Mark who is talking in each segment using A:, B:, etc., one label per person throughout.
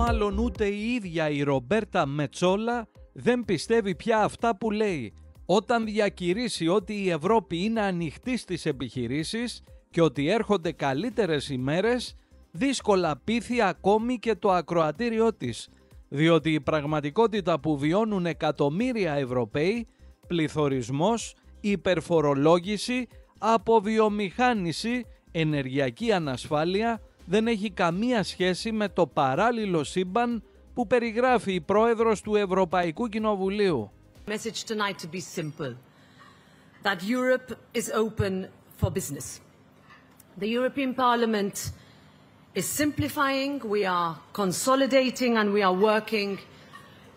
A: μάλλον ούτε η ίδια η Ρομπέρτα Μέτσολα δεν πιστεύει πια αυτά που λέει, όταν διακηρύσει ότι η Ευρώπη είναι ανοιχτή στις επιχειρήσεις και ότι έρχονται καλύτερες ημέρες, δύσκολα πείθει ακόμη και το ακροατήριό της, διότι η πραγματικότητα που βιώνουν εκατομμύρια Ευρωπαίοι, πληθωρισμός, υπερφορολόγηση, αποβιομηχάνιση, ενεργειακή ανασφάλεια, δεν έχει καμία σχέση με το παράλληλο σύμπαν που περιγράφει η πρόεδρος του Ευρωπαϊκού Κοινοβουλίου.
B: Message tonight to be simple, that Europe is open for business. The European Parliament is simplifying, we are consolidating, and we are working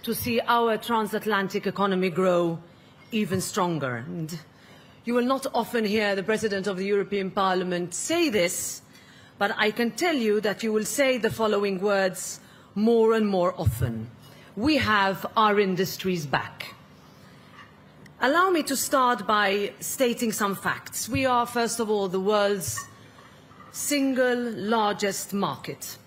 B: to see our transatlantic economy grow even stronger. And you will not often hear the President of the European Parliament say this, but I can tell you that you will say the following words more and more often. We have our industries back. Allow me to start by stating some facts. We are, first of all, the world's single largest market.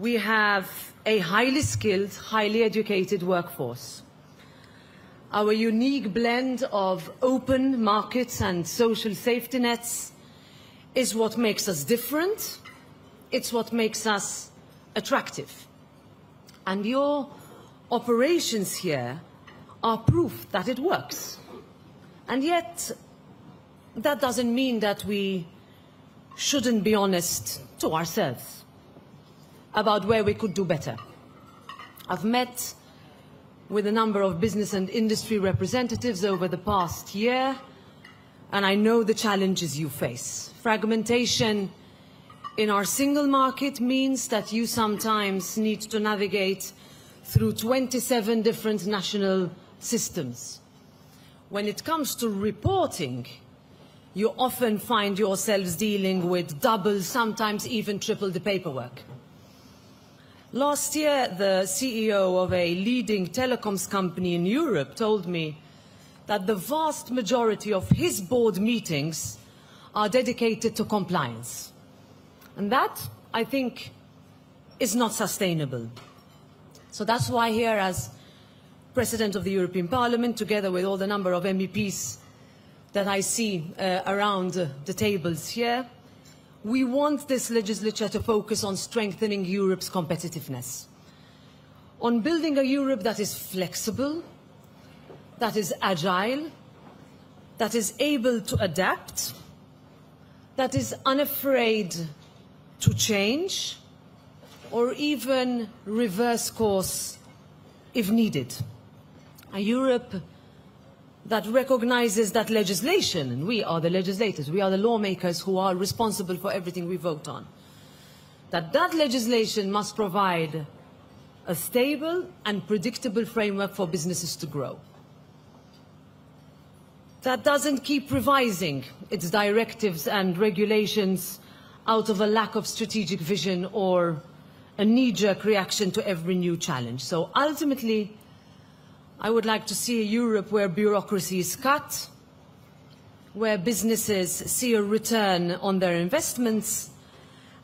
B: We have a highly skilled, highly educated workforce. Our unique blend of open markets and social safety nets is what makes us different. It's what makes us attractive. And your operations here are proof that it works. And yet, that doesn't mean that we shouldn't be honest to ourselves about where we could do better. I've met with a number of business and industry representatives over the past year, and I know the challenges you face. Fragmentation in our single market means that you sometimes need to navigate through 27 different national systems. When it comes to reporting, you often find yourselves dealing with double, sometimes even triple the paperwork. Last year, the CEO of a leading telecoms company in Europe told me that the vast majority of his board meetings are dedicated to compliance. And that, I think, is not sustainable. So that's why here, as President of the European Parliament, together with all the number of MEPs that I see around the tables here, we want this legislature to focus on strengthening Europe's competitiveness, on building a Europe that is flexible, that is agile, that is able to adapt, that is unafraid to change, or even reverse course if needed. A Europe that recognizes that legislation, and we are the legislators, we are the lawmakers who are responsible for everything we vote on, that legislation must provide a stable and predictable framework for businesses to grow. That doesn't keep revising its directives and regulations out of a lack of strategic vision or a knee-jerk reaction to every new challenge. So ultimately, I would like to see a Europe where bureaucracy is cut, where businesses see a return on their investments,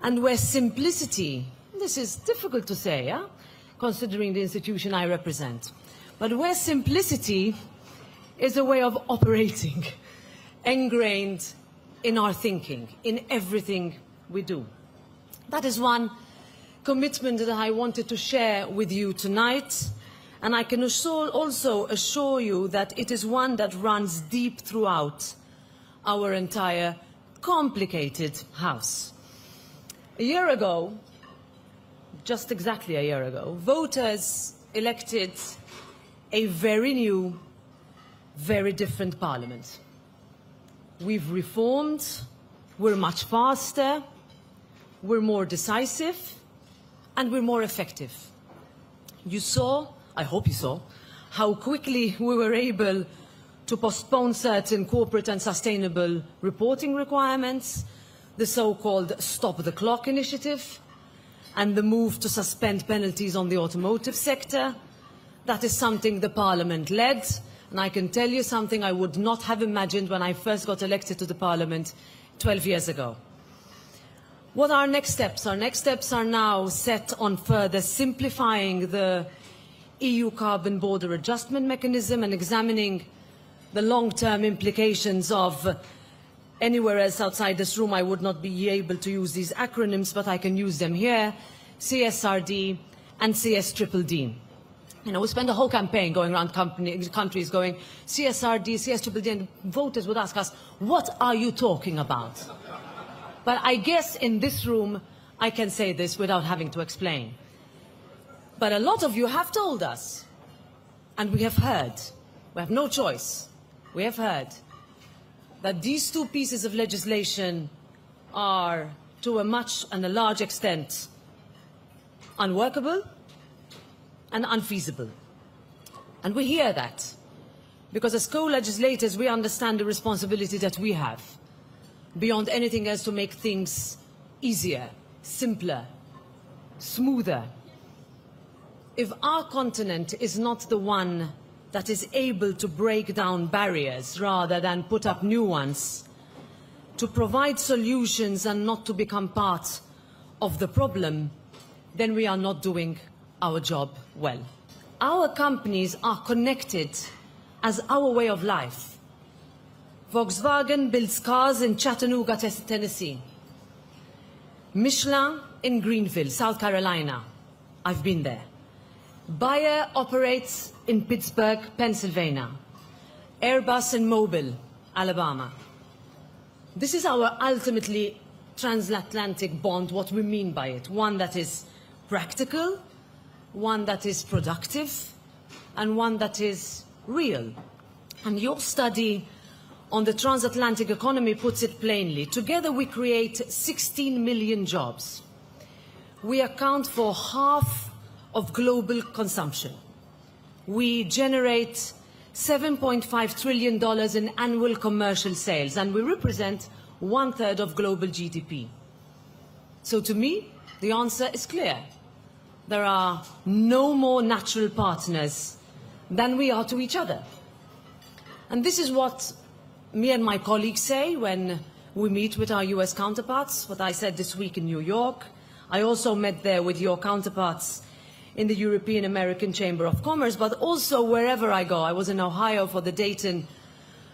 B: and where simplicity, this is difficult to say, considering the institution I represent, but where simplicity is a way of operating, ingrained in our thinking, in everything we do. That is one commitment that I wanted to share with you tonight. And I can also assure you that it is one that runs deep throughout our entire complicated house. A year ago, just exactly a year ago, voters elected a very new, very different parliament. We've reformed, we're much faster, we're more decisive, and we're more effective. You saw, I hope you saw, how quickly we were able to postpone certain corporate and sustainable reporting requirements, the so-called Stop the Clock initiative, and the move to suspend penalties on the automotive sector. That is something the Parliament led, and I can tell you something I would not have imagined when I first got elected to the Parliament 12 years ago. What are our next steps? Our next steps are now set on further simplifying the EU carbon border adjustment mechanism and examining the long-term implications of anywhere else outside this room. I would not be able to use these acronyms, but I can use them here: CSRD and CSDDD. You know, we spend a whole campaign going around countries going CSRD, CSDDD, and voters would ask us, what are you talking about? But I guess in this room, I can say this without having to explain. But a lot of you have told us, and we have heard, we have no choice, we have heard, that these two pieces of legislation are, to a much and a large extent, unworkable and unfeasible. And we hear that, because as co-legislators, we understand the responsibility that we have, beyond anything else, to make things easier, simpler, smoother. If our continent is not the one that is able to break down barriers rather than put up new ones, to provide solutions and not to become part of the problem, then we are not doing our job well. Our companies are connected as our way of life. Volkswagen builds cars in Chattanooga, Tennessee. Michelin in Greenville, South Carolina. I've been there. Pαει operates in Pittsburgh, Pennsylvania. Airbus in Mobile, Alabama. This is our ultimately transatlantic bond, what we mean by it. One that is practical, one that is productive, and one that is real. And your study on the transatlantic economy puts it plainly. Together we create 16 million jobs. We account for half of global consumption. We generate $7.5 trillion in annual commercial sales, and we represent 1/3 of global GDP. So to me, the answer is clear. There are no more natural partners than we are to each other. And this is what me and my colleagues say when we meet with our US counterparts, what I said this week in New York. I also met there with your counterparts in the European American Chamber of Commerce, but also wherever I go. I was in Ohio for the Dayton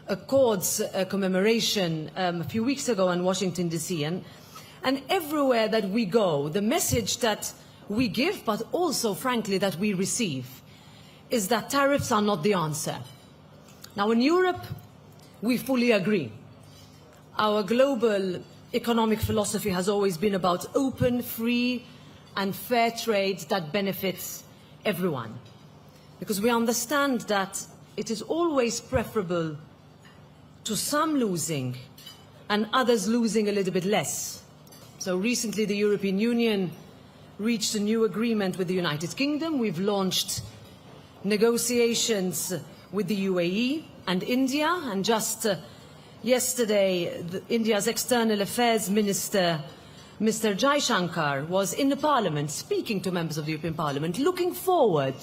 B: Accords commemoration a few weeks ago in Washington, D.C. And everywhere that we go, the message that we give, but also, frankly, that we receive, is that tariffs are not the answer. Now, in Europe, we fully agree. Our global economic philosophy has always been about open, free, and fair trade that benefits everyone. Because we understand that it is always preferable to some losing and others losing a little bit less. So recently the European Union reached a new agreement with the United Kingdom. We've launched negotiations with the UAE and India, and just yesterday India's External Affairs Minister, Mr. Jaishankar, was in the Parliament speaking to members of the European Parliament, looking forward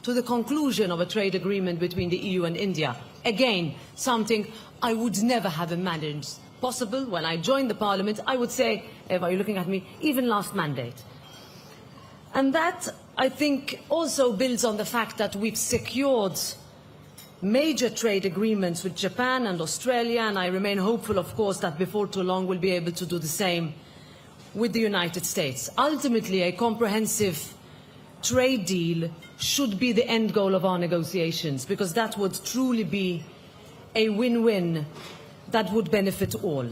B: to the conclusion of a trade agreement between the EU and India. Again, something I would never have imagined possible. When I joined the Parliament, I would say, Eva, you're looking at me, even last mandate. And that, I think, also builds on the fact that we've secured major trade agreements with Japan and Australia, and I remain hopeful, of course, that before too long we'll be able to do the same with the United States. Ultimately, a comprehensive trade deal should be the end goal of our negotiations, because that would truly be a win-win that would benefit all.